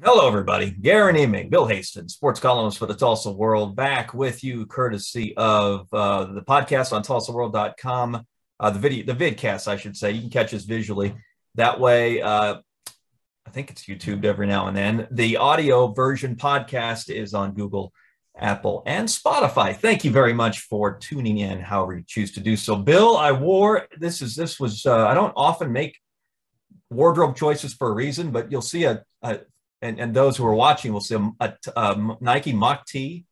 Hello, everybody. Guerin, Emig, Bill Haisten, sports columnist for the Tulsa World, back with you courtesy of the podcast on tulsaworld.com, the vidcast, I should say. You can catch us visually. That way, I think it's YouTubed every now and then. The audio version podcast is on Google, Apple, and Spotify. Thank you very much for tuning in, however you choose to do so. Bill, I don't often make wardrobe choices for a reason, but you'll see and those who are watching will see a Nike mock tee.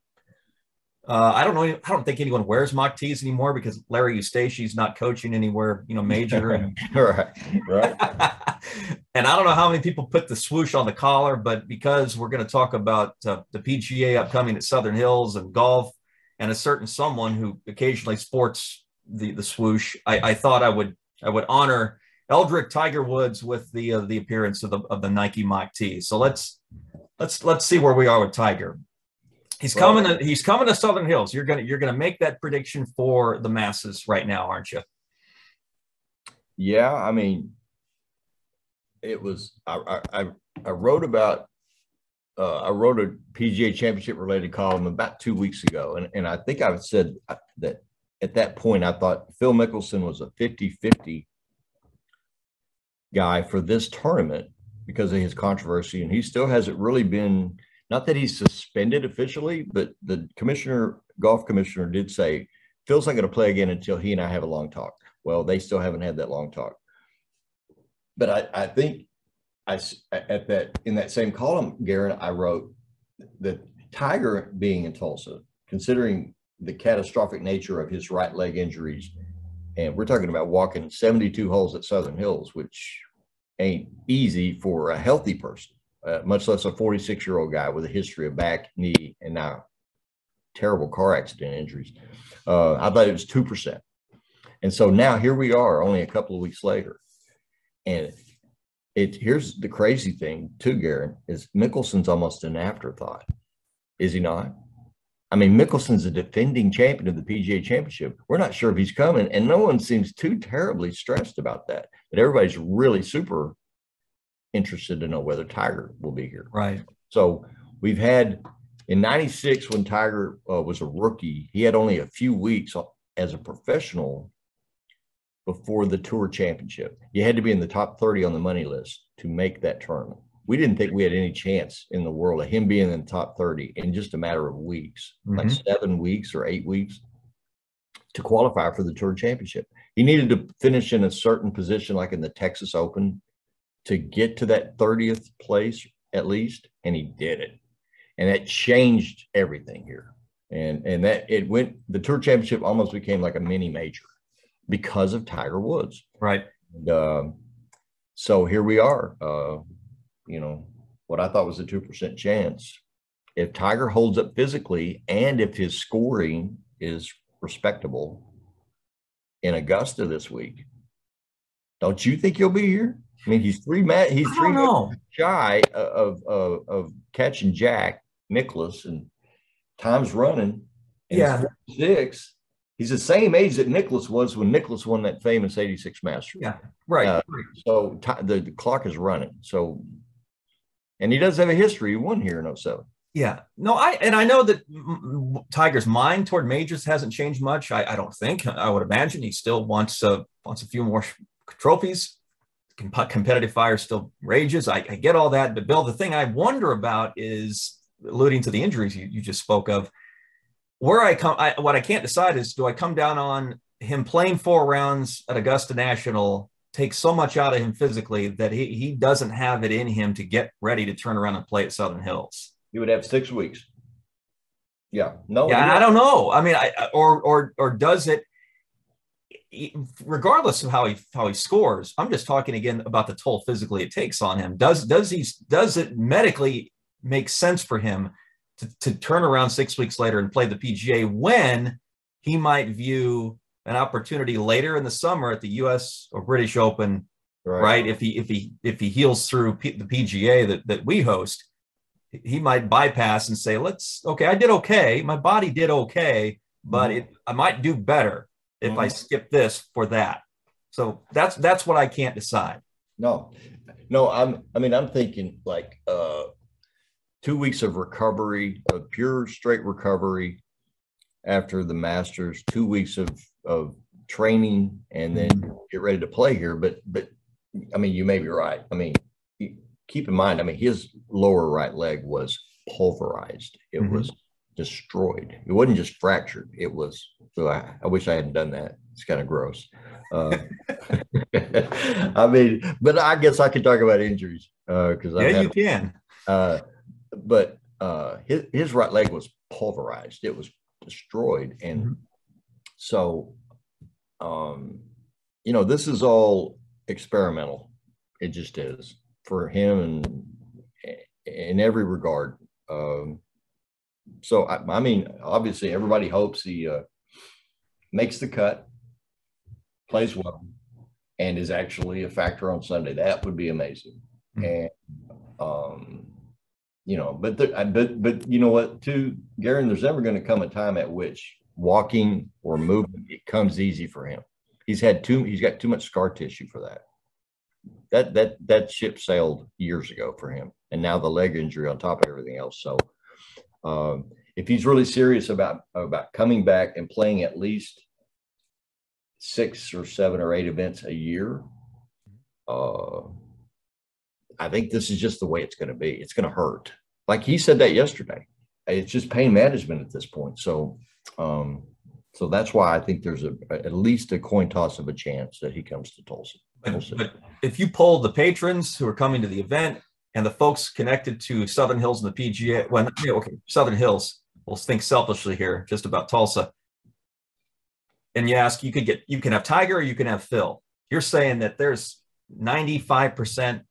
I don't know. I don't think anyone wears mock tees anymore because Larry Eustachi's not coaching anywhere, major. And, right. And I don't know how many people put the swoosh on the collar, but because we're going to talk about the PGA upcoming at Southern Hills and golf, and a certain someone who occasionally sports the swoosh, I thought I would honor Eldrick Tiger Woods with the appearance of the Nike mock tee. So let's see where we are with Tiger. He's coming to Southern Hills. You're gonna make that prediction for the masses right now, aren't you? Yeah, I mean, it was. I wrote about. I wrote a PGA Championship related column about 2 weeks ago, and I think I've said that at that point I thought Phil Mickelson was a 50-50 guy for this tournament because of his controversy, and he still hasn't really been, not that he's suspended officially, but the golf commissioner did say Phil's not going to play again until he and I have a long talk. Well, they still haven't had that long talk, but I think in that same column, Guerin, I wrote that Tiger being in Tulsa, considering the catastrophic nature of his right leg injuries, and we're talking about walking 72 holes at Southern Hills, which ain't easy for a healthy person, much less a 46-year-old guy with a history of back, knee, and now terrible car accident injuries. I thought it was 2%. And so now here we are only a couple of weeks later. And here's the crazy thing too, Guerin, is Mickelson's almost an afterthought. Is he not? I mean, Mickelson's a defending champion of the PGA Championship. We're not sure if he's coming, and no one seems too terribly stressed about that. But everybody's really super interested to know whether Tiger will be here. Right. So we've had, in '96, when Tiger was a rookie, he had only a few weeks as a professional before the Tour Championship. You had to be in the top 30 on the money list to make that tournament. We didn't think we had any chance in the world of him being in the top 30 in just a matter of weeks, like 7 weeks or 8 weeks to qualify for the Tour Championship. He needed to finish in a certain position, like in the Texas Open, to get to that 30th place at least, and he did it. And that changed everything here. And the Tour Championship almost became like a mini major because of Tiger Woods. Right. And, so here we are. What I thought was a 2% chance. If Tiger holds up physically and if his scoring is respectable in Augusta this week, don't you think he'll be here? I mean, he's three shy of catching Jack Nicklaus, and time's running. And yeah, 6. He's the same age that Nicklaus was when Nicklaus won that famous '86 Masters. Yeah, right. So the clock is running. So. And he does have a history. He won here in '07. Yeah. No, I know that Tiger's mind toward majors hasn't changed much. I don't think. I would imagine he still wants a few more trophies. Competitive fire still rages. I get all that. But, Bill, the thing I wonder about is, alluding to the injuries you just spoke of, what I can't decide is, do I come down on him playing 4 rounds at Augusta National, takes so much out of him physically that he doesn't have it in him to get ready to turn around and play at Southern Hills? He would have 6 weeks. Yeah. No. Yeah, I don't know. I mean, or does it, regardless of how he scores, I'm just talking again about the toll physically it takes on him. Does it medically make sense for him to turn around 6 weeks later and play the PGA when he might view an opportunity later in the summer at the U.S. or British Open, right? If he heals through the PGA that we host, he might bypass and say, I did okay. My body did okay, but I might do better if I skip this for that. So that's what I can't decide. No, I'm thinking like 2 weeks of recovery, of pure straight recovery after the Masters, 2 weeks of training, and then get ready to play here. But I mean, you may be right. I mean, keep in mind, I mean, his lower right leg was pulverized. It was destroyed. It wasn't just fractured. It was, so I wish I hadn't done that. It's kind of gross. I mean, but I guess I could talk about injuries because you can. But his right leg was pulverized. It was destroyed. And so, you know, this is all experimental. It just is for him and in every regard. So, I mean, obviously everybody hopes he makes the cut, plays well, and is actually a factor on Sunday. That would be amazing. And, you know, but you know what, too, Guerin, there's never going to come a time at which walking or movement becomes easy for him. He's got too much scar tissue for that. That ship sailed years ago for him, and now the leg injury on top of everything else. So if he's really serious about coming back and playing at least 6 or 7 or 8 events a year, I think this is just the way it's going to be. It's going to hurt. Like he said that yesterday. It's just pain management at this point. So, so that's why I think there's at least a coin toss of a chance that he comes to Tulsa. But if you poll the patrons who are coming to the event and the folks connected to Southern Hills and the PGA, well, okay, Southern Hills, we'll think selfishly here, just about Tulsa. And you ask, you can have Tiger or you can have Phil. You're saying that there's 95%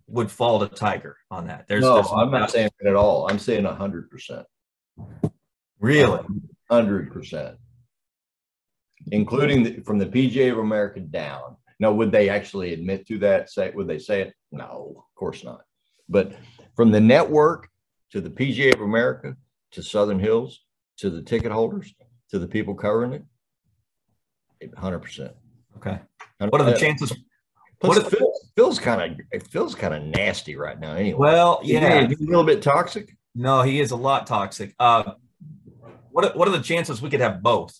would fall to Tiger on that. I'm not saying it at all. I'm saying 100%. Really? 100%. Including from the PGA of America down. Now, would they actually admit to that? Would they say it? No, of course not. But from the network to the PGA of America to Southern Hills to the ticket holders to the people covering it, 100%. Okay. 100%. What are the chances? Phil's kind of nasty right now. Anyway. Well, yeah, he's a little bit toxic. No, he is a lot toxic. What are the chances we could have both?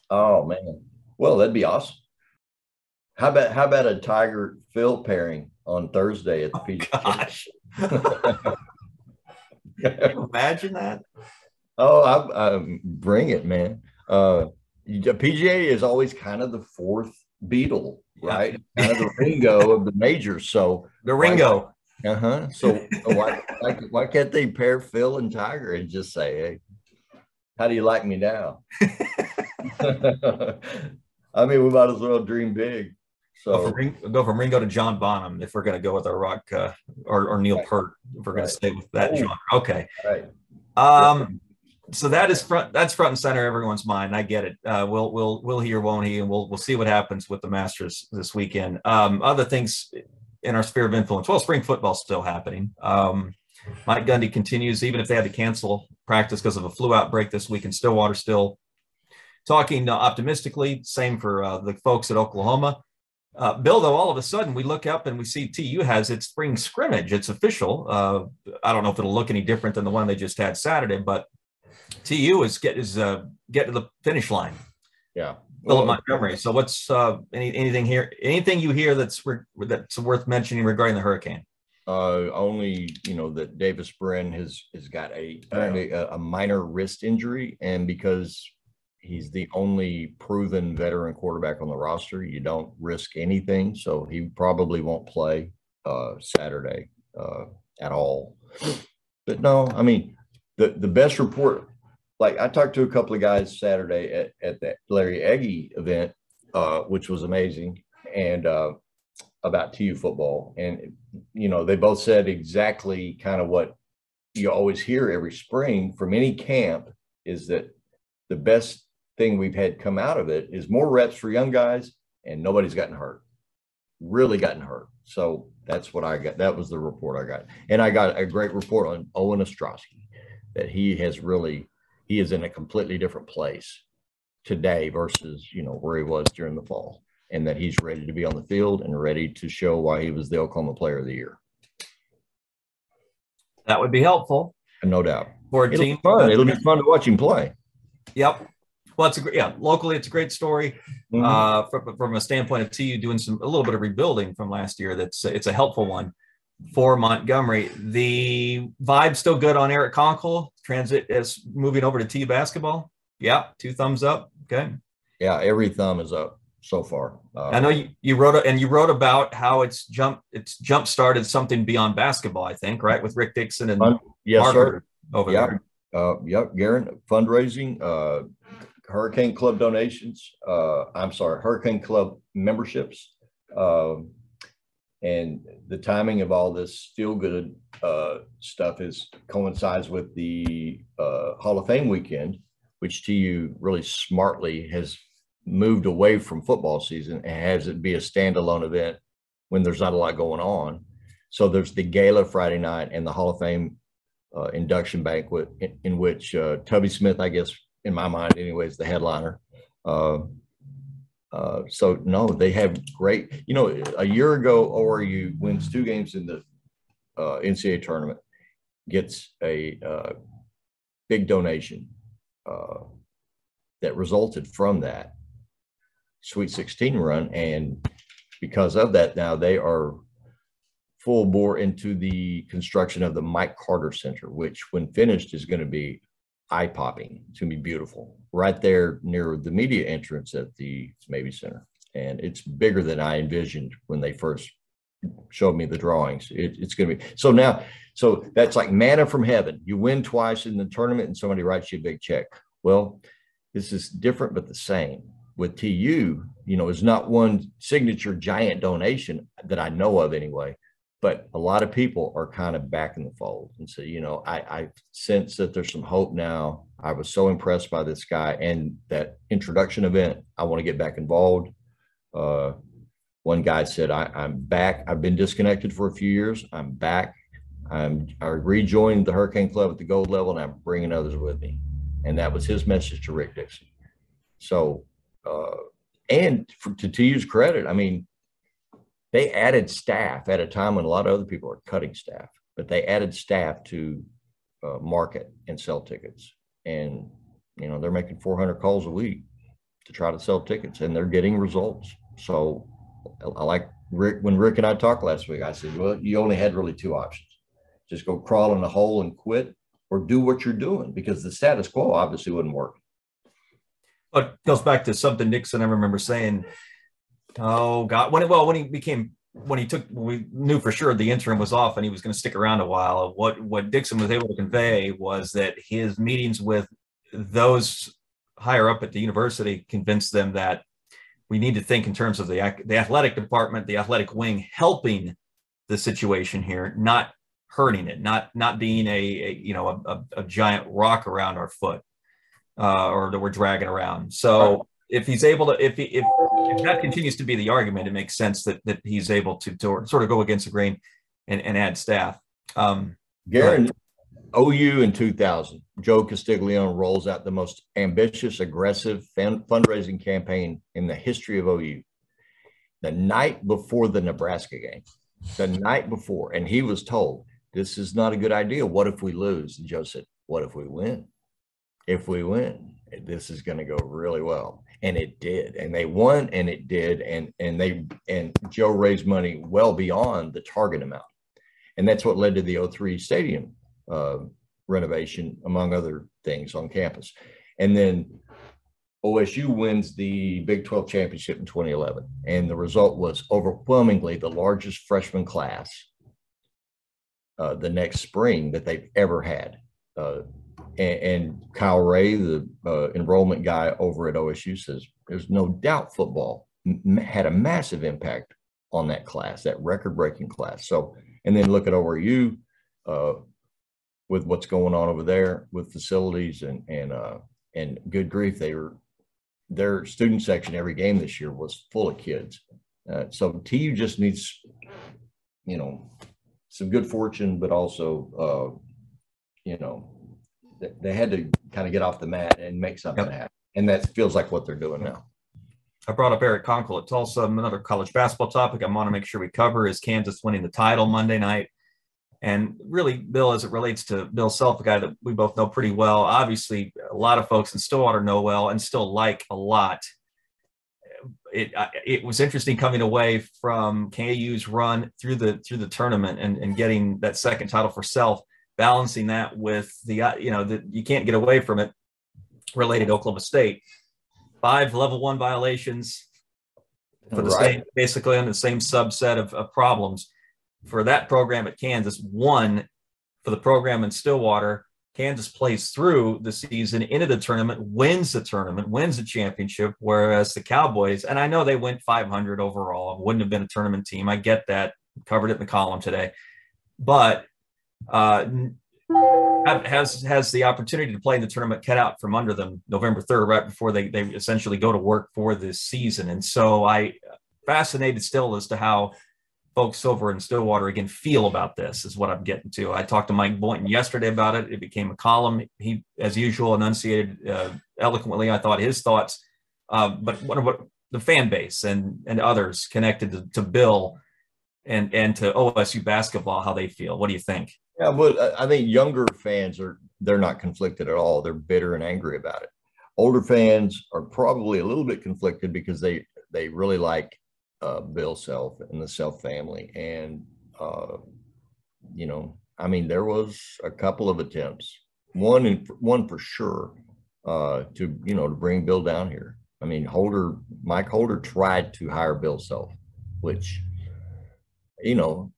Oh man, well that'd be awesome. How about a Tiger Phil pairing on Thursday at the PGA? Gosh. Can you imagine that? Oh, I bring it, man. PGA is always kind of the fourth Beatle, right? Kind of the Ringo of the majors. So the Ringo. So why can't they pair Phil and Tiger and just say, hey, how do you like me now? I mean, we might as well dream big. So go from Ringo to John Bonham if we're going to go with our rock or Neil Peart if we're going to stay with that genre. Okay. Right. So that's front and center everyone's mind. I get it. We'll hear, won't he? And we'll see what happens with the Masters this weekend. Other things in our sphere of influence. Well, spring football's still happening. Mike Gundy continues, even if they had to cancel practice because of a flu outbreak this week in Stillwater, still talking optimistically. Same for the folks at Oklahoma. Bill, though, all of a sudden we look up and we see TU has its spring scrimmage. It's official. I don't know if it'll look any different than the one they just had Saturday, but TU is get to the finish line. Yeah. Philip Montgomery. So what's anything here? Anything you hear that's worth mentioning regarding the Hurricane? Only that Davis Brin has got apparently a minor wrist injury, and because he's the only proven veteran quarterback on the roster, you don't risk anything. So he probably won't play Saturday at all. But no, I mean the best report. Like I talked to a couple of guys Saturday at that Larry Eggy event, which was amazing, and about TU football. And, they both said exactly kind of what you always hear every spring from any camp is that the best thing we've had come out of it is more reps for young guys and nobody's gotten hurt, really gotten hurt. So that's what I got. That was the report I got. And I got a great report on Owen Ostrowski that he is in a completely different place today versus, where he was during the fall, and that he's ready to be on the field and ready to show why he was the Oklahoma Player of the Year. That would be helpful. No doubt. For a team. It'll be fun to watch him play. Yep. Well, it's locally, it's a great story. From a standpoint of TU doing a little bit of rebuilding from last year. It's a helpful one for Montgomery. The vibe's still good on Eric Conkle. Transit is moving over to TU basketball. Yeah. 2 thumbs up. Okay. Yeah. Every thumb is up so far. I know you wrote about how it's jump started something beyond basketball, I think, right? With Rick Dixon and yes, Harvard sir. Over there. Guerin, fundraising, Hurricane Club donations. Hurricane Club memberships. And the timing of all this feel-good stuff coincides with the Hall of Fame weekend, which TU really smartly has moved away from football season and has it be a standalone event when there's not a lot going on. So there's the gala Friday night and the Hall of Fame induction banquet in which Tubby Smith, I guess, in my mind anyway, is the headliner. So no, they have great, a year ago, ORU wins 2 games in the NCAA tournament, gets a big donation that resulted from that Sweet 16 run. And because of that, now they are full bore into the construction of the Mike Carter Center, which when finished is going to be eye-popping. It's going to be beautiful right there near the media entrance at the Mabee Center. And it's bigger than I envisioned when they first showed me the drawings. It's going to be so that's like manna from heaven. You win twice in the tournament and somebody writes you a big check. Well, this is different but the same. With TU, it's not one signature giant donation that I know of anyway, but a lot of people are kind of back in the fold. And so, I sense that there's some hope now. I was so impressed by this guy and that introduction event. I want to get back involved. One guy said, I'm back. I've been disconnected for a few years. I'm back. I rejoined the Hurricane Club at the gold level, and I'm bringing others with me. And that was his message to Rick Dixon. So, to TU's credit, I mean, they added staff at a time when a lot of other people are cutting staff, but they added staff to market and sell tickets. And, they're making 400 calls a week to try to sell tickets, and they're getting results. So I like Rick. When Rick and I talked last week, I said, well, you only had really 2 options. Just go crawl in a hole and quit, or do what you're doing, because the status quo obviously wouldn't work. But it goes back to something Nixon, I remember saying, oh God, when we knew for sure the interim was off and he was going to stick around a while, what Dixon was able to convey was that his meetings with those higher up at the university convinced them that we need to think in terms of the athletic department, the athletic wing, helping the situation here, not hurting it, not being a giant rock around our foot. Or that we're dragging around. So if he's able to, if that continues to be the argument, it makes sense that he's able to sort of go against the grain and add staff. Guerin, OU in 2000, Joe Castiglione rolls out the most ambitious, aggressive fundraising campaign in the history of OU. The night before the Nebraska game, and he was told, this is not a good idea. What if we lose? And Joe said, what if we win? If we win, this is going to go really well. And it did. And they won, and it did. And Joe raised money well beyond the target amount. And that's what led to the 03 stadium renovation, among other things on campus. And then OSU wins the Big 12 championship in 2011. And the result was overwhelmingly the largest freshman class the next spring that they've ever had. And Kyle Ray, the enrollment guy over at OSU, says there's no doubt football had a massive impact on that class, that record-breaking class. So, and then look at ORU with what's going on over there with facilities and good grief, their student section every game this year was full of kids. So TU just needs, some good fortune, but also, they had to kind of get off the mat and make something happen. And that feels like what they're doing now. I brought up Eric Conkle at Tulsa. Another college basketball topic I want to make sure we cover is Kansas winning the title Monday night. And really, Bill, as it relates to Bill Self, a guy that we both know pretty well, obviously a lot of folks in Stillwater know well and still like a lot. It was interesting coming away from KU's run through the tournament and getting that second title for Self, balancing that with that you can't get away from it related to Oklahoma State. 5 level 1 violations for the same, basically on the same subset of problems for that program at Kansas. 1 for the program in Stillwater. Kansas plays through the season into the tournament, wins the championship, whereas the Cowboys, and I know they went 500 overall, wouldn't have been a tournament team. I get that, covered it in the column today, but has the opportunity to play in the tournament cut out from under them November 3rd, right before they essentially go to work for this season. And so I fascinated still as to how folks over in Stillwater again feel about this is what I'm getting to. I talked to Mike Boynton yesterday about it. It became a column. He, as usual, enunciated eloquently, I thought, his thoughts. But what about the fan base and others connected to Bill and to OSU basketball, how they feel? What do you think? Yeah, but I think younger fans they're not conflicted at all. They're bitter and angry about it. Older fans are probably a little bit conflicted because they really like Bill Self and the Self family. And, there was a couple of attempts, one for sure, to bring Bill down here. I mean, Mike Holder tried to hire Bill Self, which, you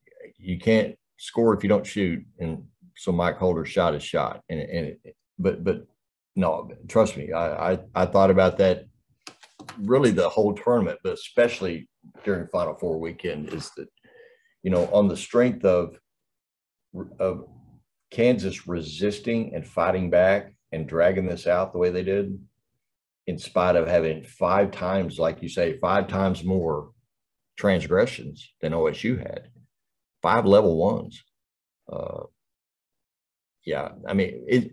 can't score if you don't shoot. And so Mike Holder shot his shot. But no, trust me, I thought about that really the whole tournament, but especially during Final Four weekend, is that, on the strength of Kansas resisting and fighting back and dragging this out the way they did, in spite of having 5 times, like you say, 5 times more transgressions than OSU had, 5 level 1s.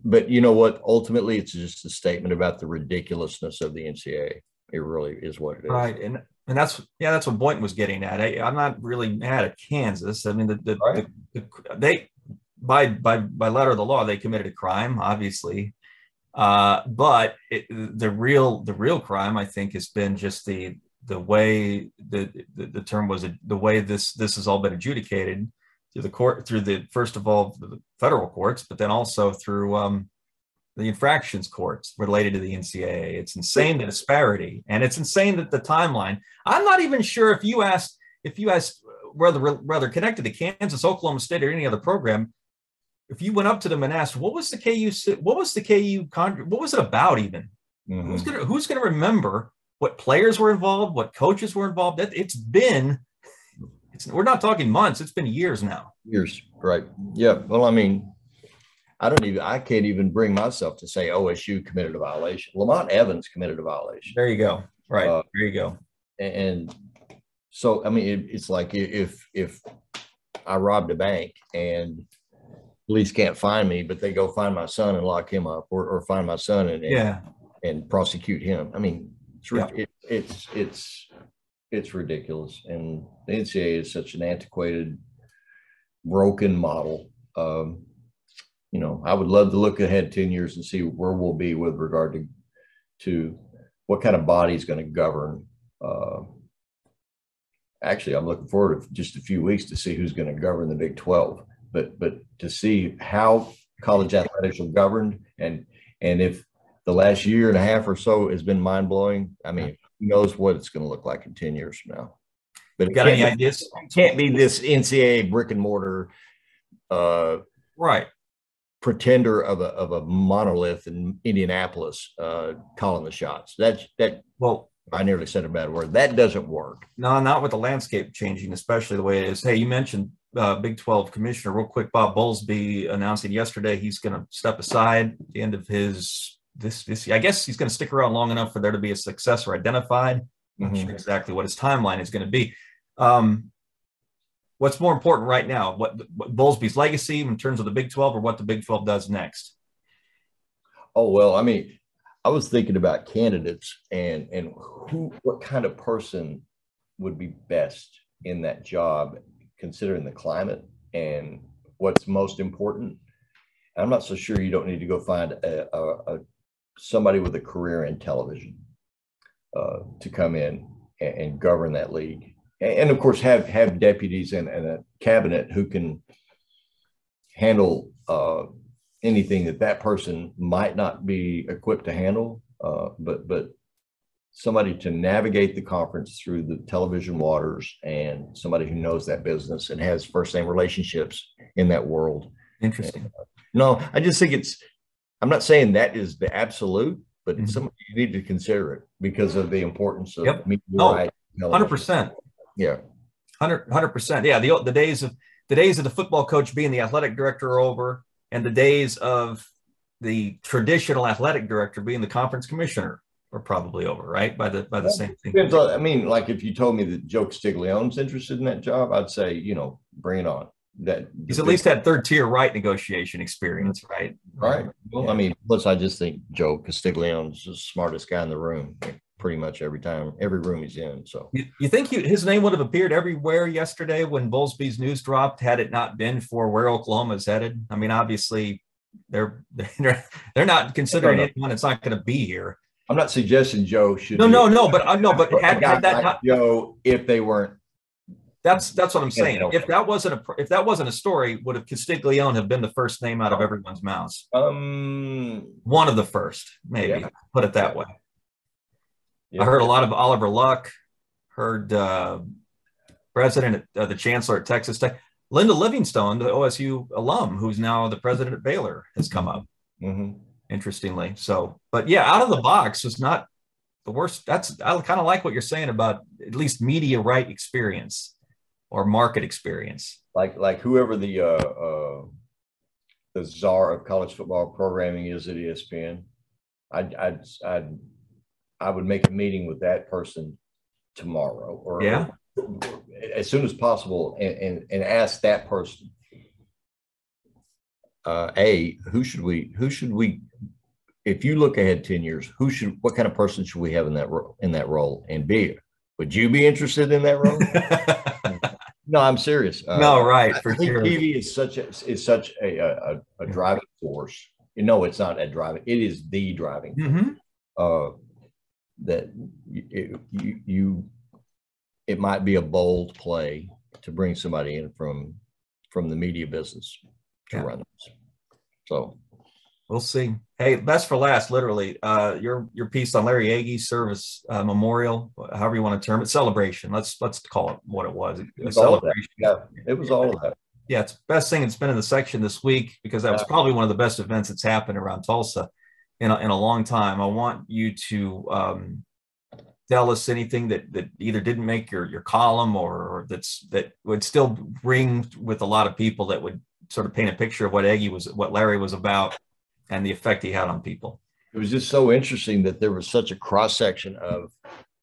But you know what? Ultimately, it's just a statement about the ridiculousness of the NCAA. It really is what it is. Right. And that's what Boynton was getting at. I'm not really mad at Kansas. I mean, they by letter of the law, they committed a crime, obviously. But the real crime, I think, has been just the way the term was, the way this has all been adjudicated through the court, first of all, the federal courts, but then also through the infractions courts related to the NCAA. It's insane, the disparity, and it's insane that the timeline. I'm not even sure if you asked whether connected to Kansas, Oklahoma State, or any other program, if you went up to them and asked, what was it about even? Mm-hmm. Who's gonna remember what players were involved, what coaches were involved? We're not talking months. It's been years now. Years, right? Yeah. Well, I mean, I can't even bring myself to say OSU committed a violation. Lamont Evans committed a violation. There you go. Right. There you go. And so, I mean, it's like if I robbed a bank and police can't find me, but they go find my son and lock him up, or find my son and prosecute him. I mean, it's ridiculous. And the NCAA is such an antiquated, broken model. I would love to look ahead 10 years and see where we'll be with regard to what kind of body is going to govern. Actually, I'm looking forward to just a few weeks to see who's going to govern the Big 12. But to see how college athletics are governed, and if the last year and a half or so has been mind-blowing, I mean, who knows what it's going to look like in 10 years from now. But you got any ideas? It can't be this NCAA brick and mortar right pretender of a monolith in Indianapolis calling the shots. Well, I nearly said a bad word. That doesn't work. No, not with the landscape changing, especially the way it is. Hey, you mentioned Big 12 commissioner. Real quick, Bob Bowlsby announcing yesterday he's going to step aside at the end of his this. I guess he's going to stick around long enough for there to be a successor identified. I'm not sure exactly what his timeline is going to be. What's more important right now? What Bowlsby's legacy in terms of the Big 12, or what the Big 12 does next? Oh, well, I mean, I was thinking about candidates and what kind of person would be best in that job, considering the climate and what's most important. I'm not so sure you don't need to go find somebody with a career in television to come in and govern that league. And of course, have deputies and a cabinet who can handle anything that person might not be equipped to handle, but somebody to navigate the conference through the television waters, and somebody who knows that business and has first-name relationships in that world. Interesting. No, I just think I'm not saying that is the absolute, but it's something you need to consider it because of the importance of media rights. 100%. Yeah. 100%. Yeah. The days of the football coach being the athletic director are over, and the days of the traditional athletic director being the conference commissioner are probably over, right? By the same thing. I mean, like if you told me that Joe Castiglione's interested in that job, I'd say, bring it on. That he's at least had third tier right negotiation experience, right? Right. Well, yeah. I mean, plus I just think Joe Castiglione's the smartest guy in the room, pretty much every room he's in. So you think his name would have appeared everywhere yesterday when Bowlsby's news dropped, had it not been for where Oklahoma's headed? I mean, obviously they're not considering anyone that's not going to be here. I'm not suggesting Joe should. But had that like not Joe, if they weren't. That's what I'm saying. If that wasn't a story, would have Castiglione have been the first name out of everyone's mouths? One of the first, maybe. Put it that way. I heard a lot of Oliver Luck. Heard president, the chancellor at Texas Tech, Linda Livingstone, the OSU alum, who's now the president at Baylor, has come up. Interestingly, but yeah, out of the box was not the worst. I kind of like what you're saying about at least media right experience or market experience. Like whoever the czar of college football programming is at ESPN, I would make a meeting with that person tomorrow or as soon as possible and ask that person, who should we, if you look ahead 10 years, what kind of person should we have in that role? And B, would you be interested in that role? No, I'm serious. No, right. I think TV is such a driving force. It's not a driving. It is the driving force. That it might be a bold play to bring somebody in from the media business to run this. So we'll see. Hey, best for last, literally. Your piece on Larry Agee's service memorial, however you want to term it, celebration. Let's call it what it was. It was all of that. Yeah, it was all of that. Yeah, it's the best thing that's been in the section this week because that was probably one of the best events that's happened around Tulsa in a long time. I want you to tell us anything that either didn't make your column or that would still ring with a lot of people, that would sort of paint a picture of what Larry was about and the effect he had on people. It was just so interesting that there was such a cross section of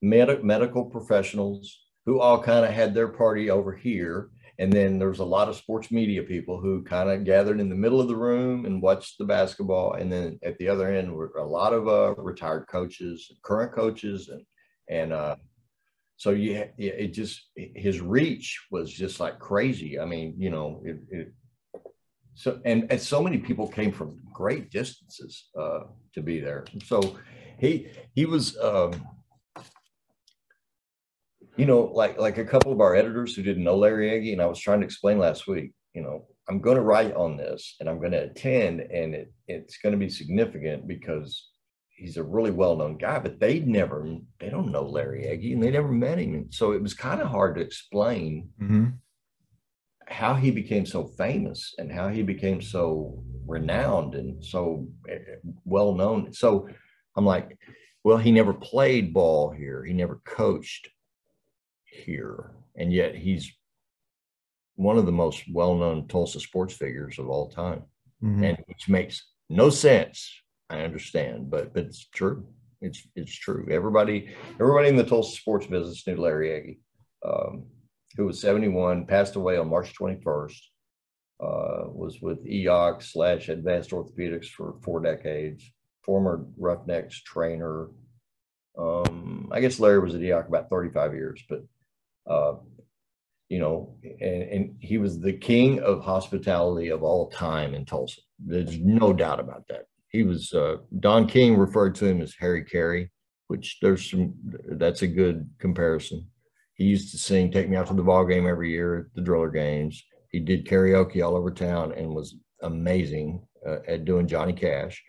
medical professionals who all kind of had their party over here. And then there was a lot of sports media people who kind of gathered in the middle of the room and watched the basketball. And then at the other end were a lot of retired coaches, current coaches. And so his reach was just like crazy. I mean, and so many people came from great distances to be there. So he was, like a couple of our editors who didn't know Larry Agee, and I was trying to explain last week, I'm going to write on this and I'm going to attend, and it's going to be significant because he's a really well-known guy, but they don't know Larry Agee and they never met him. And so it was kind of hard to explain how he became so famous and how he became so renowned and so well-known. So I'm like, well, he never played ball here. He never coached here. And yet he's one of the most well-known Tulsa sports figures of all time. And which makes no sense. I understand, but it's true. It's true. Everybody in the Tulsa sports business knew Larry Agee, who was 71, passed away on March 21st, was with EOC / Advanced Orthopedics for 4 decades, former Roughnecks trainer. I guess Larry was at EOC about 35 years, but you know, and he was the king of hospitality of all time in Tulsa. There's no doubt about that. He was, Don King referred to him as Harry Carey, which that's a good comparison. He used to sing "Take Me Out to the Ball Game" every year at the Driller games. He did karaoke all over town and was amazing at doing Johnny Cash.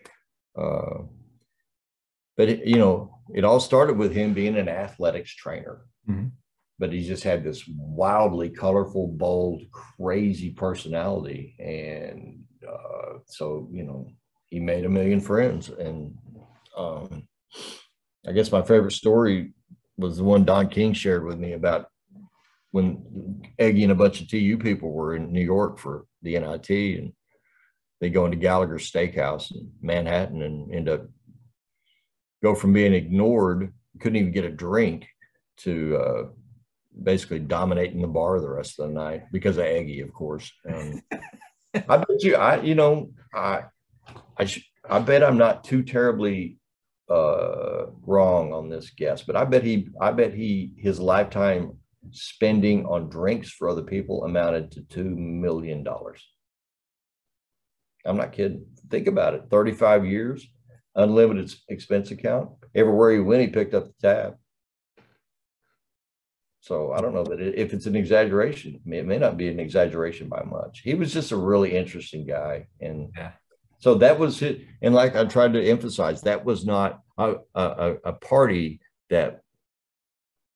But it all started with him being an athletics trainer. Mm-hmm. But he just had this wildly colorful, bold, crazy personality. And so, he made a million friends. And I guess my favorite story was the one Don King shared with me about when Eggy and a bunch of TU people were in New York for the NIT, and they go into Gallagher's Steakhouse in Manhattan and end up go from being ignored, couldn't even get a drink, to basically dominating the bar the rest of the night because of Eggy, of course. And I bet you, I bet I'm not too terribly wrong on this guess, but I bet his lifetime spending on drinks for other people amounted to $2 million. I'm not kidding. Think about it. 35 years, unlimited expense account. Everywhere he went, he picked up the tab. So I don't know that if it's an exaggeration. It may not be an exaggeration by much. He was just a really interesting guy. And so that was it. And like I tried to emphasize, that was not a party that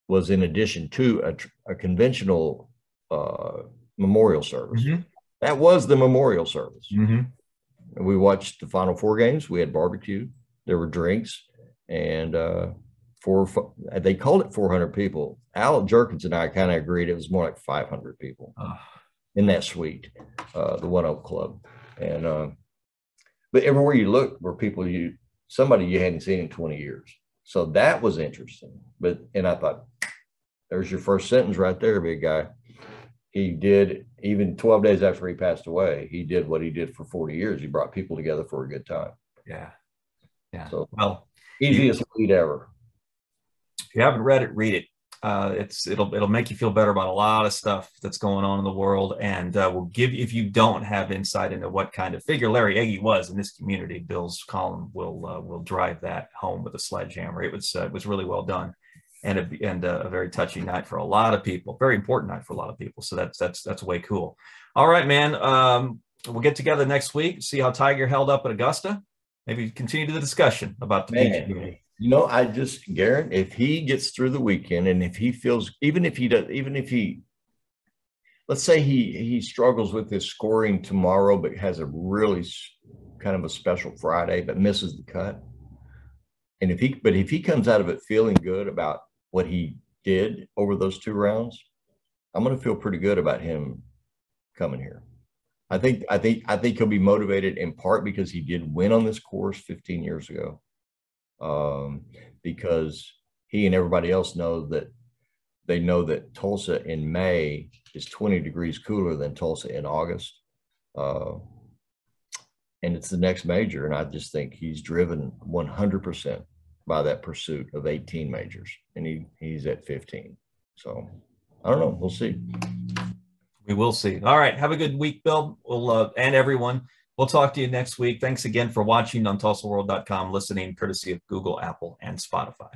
was in addition to a conventional memorial service. Mm-hmm. That was the memorial service. Mm-hmm. And we watched the Final Four games. We had barbecue. There were drinks. And they called it 400 people. Al Jerkins and I kind of agreed it was more like 500 people in that suite, the One Oak Club. And but everywhere you look were people somebody you hadn't seen in 20 years. So that was interesting. And I thought, there's your first sentence right there, big guy. He did, even 12 days after he passed away, he did what he did for 40 years. He brought people together for a good time. Yeah. So, well, easiest lead ever. If you haven't read it, read it. It'll make you feel better about a lot of stuff that's going on in the world, and will give, if you don't have insight into what kind of figure Larry Eggy was in this community, Bill's column will drive that home with a sledgehammer. It was really well done, and a very touching night for a lot of people, very important night for a lot of people. So that's way cool. All right, man. We'll get together next week, see how Tiger held up at Augusta. Maybe continue the discussion about the PGA. Guerin, if he gets through the weekend and if he feels, let's say he struggles with his scoring tomorrow, but has a really kind of a special Friday, but misses the cut. And if he comes out of it feeling good about what he did over those 2 rounds, I'm going to feel pretty good about him coming here. I think he'll be motivated in part because he did win on this course 15 years ago. Because he and everybody else know that Tulsa in May is 20 degrees cooler than Tulsa in August. And it's the next major. And I just think he's driven 100% by that pursuit of 18 majors. And he's at 15. So I don't know. We'll see. We will see. All right. Have a good week, Bill. And everyone. We'll talk to you next week. Thanks again for watching on TulsaWorld.com, listening courtesy of Google, Apple, and Spotify.